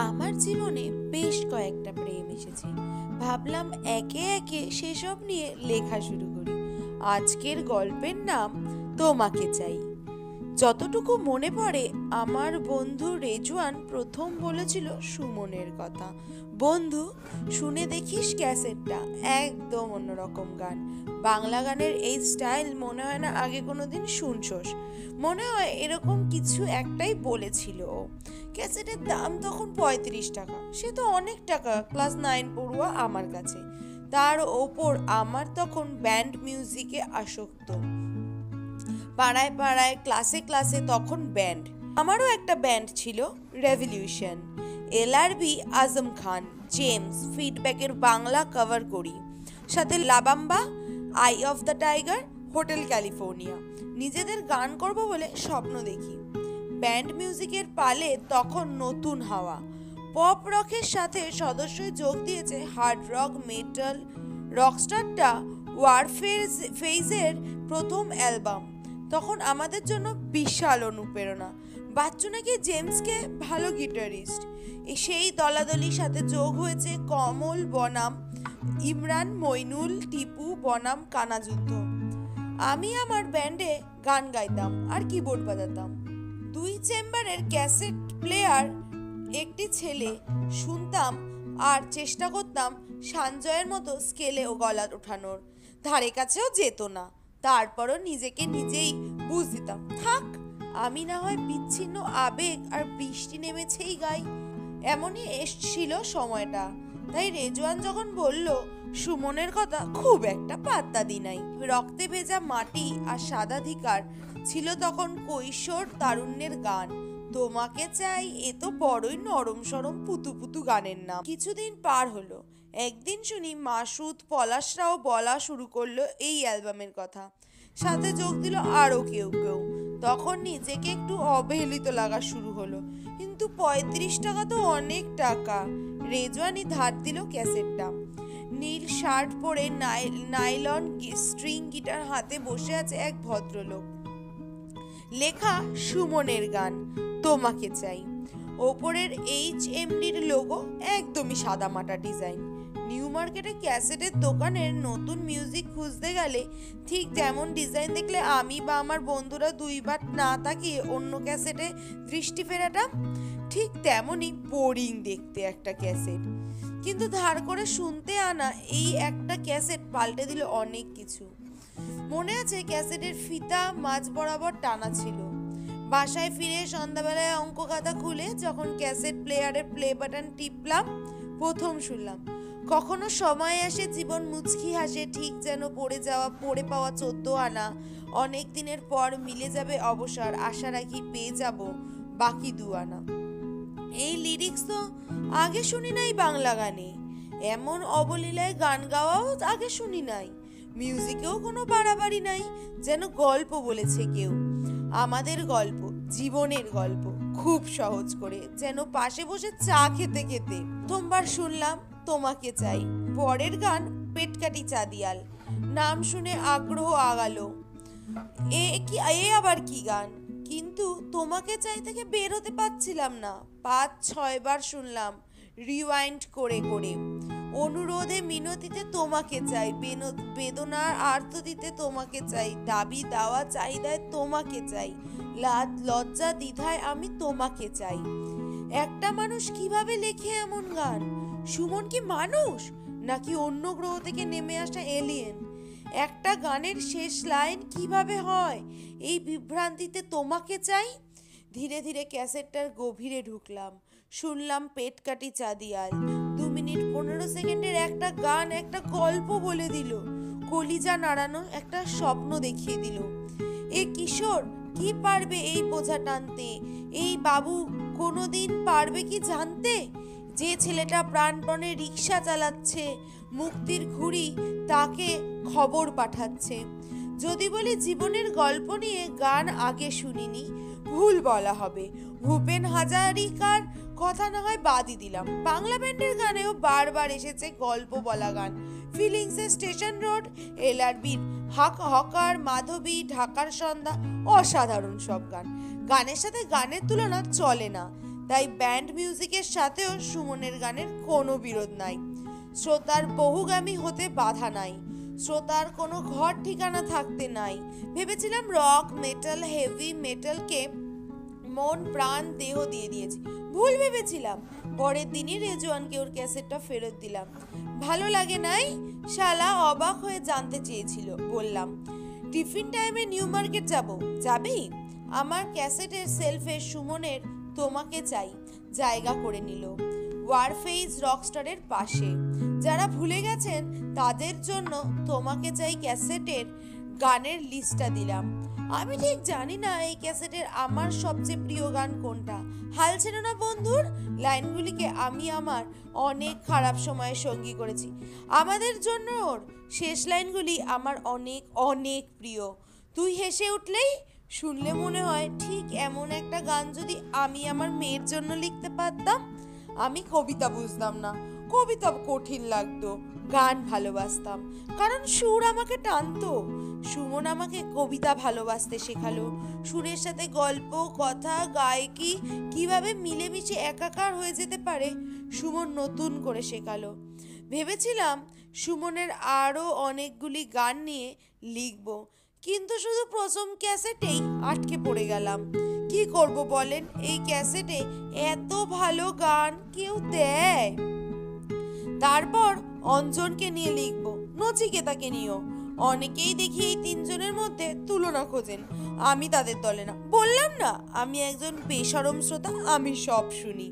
আমার জীবনে বেশ কয়েকটা প্রেম এসেছে। ভাবলাম একে একে সেসব নিয়ে লেখা শুরু করি। আজকের গল্পের নাম তোমাকে চাই। যতটুকু মনে পড়ে, আমার বন্ধু রেজওয়ান প্রথম বলেছিল সুমনের কথা। বন্ধু, শুনে দেখিস ক্যাসেটটা, একদম অন্যরকম গান। বাংলা গানের এই স্টাইল মনে হয় না আগে কোনোদিন শুনছস। মনে হয় এরকম কিছু একটাই বলেছিল ও। ক্যাসেটের দাম তখন 35 টাকা। সে তো অনেক টাকা ক্লাস 9 পড়ুয়া আমার কাছে। তার ওপর আমার তখন ব্যান্ড মিউজিকে আসক্ত। পাড়ায় পাড়ায় ক্লাসে ক্লাসে তখন ব্যান্ড। আমারও একটা ব্যান্ড ছিল, revolution. LRB, Azam Khan, James, ফিডব্যাকের বাংলা কভার করি। সাথে La Bamba, eye of the tiger, hotel California. নিজেদের গান করব বলে স্বপ্ন দেখি। ব্যান্ড মিউজিকের পালে তখন নতুন হাওয়া। পপ রকের সাথে সদস্যই যোগ দিয়েছে হার্ড রক, মেটাল। রকস্টারটা ফেজের প্রথম অ্যালবাম তখন আমাদের জন্য বিশাল অনুপ্রেরণা। বাচ্চু নাকি জেমসকে ভালো গিটারিস্ট। সেই দলাদলির সাথে যোগ হয়েছে কমল বনাম ইমরান, মইনুল, টিপু বনাম কানাযুদ্ধ। আমি আমার ব্যান্ডে গান গাইতাম আর কিবোর্ড বাজাতাম। 2 চেম্বারের ক্যাসেট প্লেয়ার, একটি ছেলে, শুনতাম আর চেষ্টা করতাম সঞ্জয়ের মতো স্কেলে ও গলা ওঠানোর। ধারে কাছেও যেত না। তারপরও নিজেকে নিজেই বুঝ দিতাম, থাক, আমি না হয় বিচ্ছিন্ন আবেগ আর বৃষ্টি নেমেছেই গাই। এমনই এসছিল সময়টা। তাই রেজওয়ান যখন বলল সুমনের কথা, খুব একটা পাত্তা দি নাই। রক্তে ভেজা মাটি আর সাদাধিকার ছিল তখন কৈশোর তারুণ্যের গান। তোমাকে চাই, এ তো বড়ই নরম সরম পুতু পুতু গানের নাম। কিছুদিন পার হলো, একদিন শুনি মাসুদ, পলাশরাও বলা শুরু করলো এই অ্যালবামের কথা। সাথে যোগ দিল আরও কেউ কেউ। তখন নিজেকে একটু অবহেলিত লাগা শুরু হলো। কিন্তু 35 টাকা তো অনেক টাকা। রেজওয়ানি ধার দিল ক্যাসেটটা। নীল শার্ট পরে নাইলন স্ট্রিং গিটার হাতে বসে আছে এক ভদ্রলোক। লেখা সুমনের গান, তোমাকে চাই। ওপরের HMDর লোগো একদমই সাদামাটা ডিজাইন। নিউ মার্কেটে ক্যাসেটের দোকানের নতুন মিউজিক খুঁজতে গেলে ঠিক যেমন ডিজাইন দেখলে আমি বা আমার বন্ধুরা দুইবার না তাকিয়ে অন্য ক্যাসেটে দৃষ্টি ফেরাতাম, ঠিক তেমনই বোরিং দেখতে একটা ক্যাসেট। কিন্তু ধার করে শুনতে আনা এই একটা ক্যাসেট পাল্টে দিল অনেক কিছু। মনে আছে ক্যাসেটের ফিতা মাঝ বরাবর টানা ছিল। বাসায় ফিরে সন্ধ্যাবেলায় অঙ্ক খাতা খুলে যখন ক্যাসেট প্লেয়ারের প্লে বাটন টিপলাম, প্রথম শুনলাম কখনো সময় আসে জীবন মুচকি হাসে, ঠিক যেন পড়ে পাওয়া 14 আনা। অনেক দিনের পর মিলে যাবে অবসর, আশা রাখি পেয়ে যাব বাকি 2 আনা। এই লিরিক্স তো আগে শুনি নাই বাংলা গানে। এমন অবলীলায় গান গাওয়াও আগে শুনি নাই। মিউজিকেও কোনো বাড়াবাড়ি নাই, যেন গল্প বলেছে কেউ। আমাদের গল্প, জীবনের গল্প, খুব সহজ করে, যেন পাশে বসে চা খেতে খেতে। প্রথমবার শুনলাম তোমাকে চাই। পরের গান পেটকাটি চাঁদিয়াল। নাম শুনে আগ্রহ আগালো, এ আবার কি গান? কিন্তু তোমাকে চাই থেকে বের হতে পারছিলাম না। 5-6 বার শুনলাম রিওয়াইন্ড করে করে। অনুরোধে মিনতিতে তোমাকে চাই, বেদনার আর্ততিতে তোমাকে চাই, দাবি দাওয়া চাহিদায় তোমাকে চাই, লাজ লজ্জা দ্বিধায় আমি তোমাকে চাই। একটা মানুষ কিভাবে লেখে এমন গান? সুমন কি মানুষ নাকি অন্য গ্রহ থেকে নেমে আসা এলিয়েন? একটা গানের শেষ লাইন কিভাবে হয় এই বিভ্রান্তিতে তোমাকে চাই। ধীরে ধীরে ক্যাসেটটার গভীরে ঢুকলাম। শুনলাম পেটকাটি চাঁদিয়াল। 2 মিনিট 15 সেকেন্ডের একটা গান একটা গল্প বলে দিল, কলিজা নাড়ানো একটা স্বপ্ন দেখিয়ে দিল। এ কিশোর কি পারবে এই বোঝা টানতে? এই বাবু কোনোদিন পারবে কি জানতে? যে ছেলেটা প্রাণপণে রিক্সা চালাচ্ছে, মুক্তির ঘুড়ি তাকে খবর পাঠাচ্ছে। যদি বলি জীবনের গল্প নিয়ে গান আগে শুনিনি, ভুল বলা হবে। ভূপেন হাজারিকার কথা না হয় বাদই দিলাম, বাংলা ব্যান্ডের গানেও বারবার এসেছে গল্প বলা গান। ফিলিংসের স্টেশন রোড, এলআরবির হকার, মাধবী, ঢাকার সন্ধ্যা, অসাধারণ সব গান। গানের সাথে গানের তুলনা চলে না। তাই ব্যান্ড মিউজিকের সাথেও সুমনের গানের কোনো বিরোধ নাই। শ্রোতার বহুগামী হতে বাধা নাই, শ্রোতার কোনো ঘর ঠিকানা থাকতে নাই। ভেবেছিলাম রক মেটাল হেভি মেটালকে মন প্রাণ দেহ দিয়ে দিয়েছি, ভুল ভেবেছিলাম। পরের দিনই রেজওয়ানকে ওর ক্যাসেটটা ফেরত দিলাম। ভালো লাগে নাই? শালা অবাক হয়ে জানতে চেয়েছিল। বললাম, টিফিন টাইমে নিউ মার্কেট যাব, যাবি? আমার ক্যাসেটের সেলফে সুমনের তোমাকে চাই জায়গা করে নিল ওয়ারফেইজ রকস্টারের পাশে। যারা ভুলে গেছেন তাদের জন্য তোমাকে চাই ক্যাসেটের গানের লিস্টটা দিলাম। আমি ঠিক জানি না এই ক্যাসেটের আমার সবচেয়ে প্রিয় গান কোনটা। হাল ছেড়ো না বন্ধুর লাইনগুলিকে আমি আমার অনেক খারাপ সময়ে সঙ্গী করেছি। আমাদের জন্য ওর শেষ লাইনগুলি আমার অনেক অনেক প্রিয়। তুই হেসে উঠলেই শুনলে মনে হয় ঠিক এমন একটা গান যদি আমি আমার মেয়ের জন্য লিখতে পারতাম। আমি কবিতা বুঝতাম না, কবিতা কঠিন লাগতো, গান ভালোবাসতাম কারণ সুর আমাকে টানতো। সুমন আমাকে কবিতা ভালোবাসতে শেখালো। সুরের সাথে গল্প কথা গায়কি কিভাবে মিলেমিশে একাকার হয়ে যেতে পারে সুমন নতুন করে শেখালো। ভেবেছিলাম সুমনের আরও অনেকগুলি গান নিয়ে লিখব, কিন্তু শুধু প্রথম ক্যাসেটেই আটকে পড়ে গেলাম। কি করব বলেন, এই ক্যাসেটে এত ভালো গান কেউ দেয়? তারপর অঞ্জনকে নিয়ে লিখব, নচিকেতাকে নিয়েও। অনেকেই দেখি এই তিনজনের মধ্যে তুলনা খোঁজেন, আমি তাদের দলে না। বললাম না আমি একজন বেশরম শ্রোতা, আমি সব শুনি।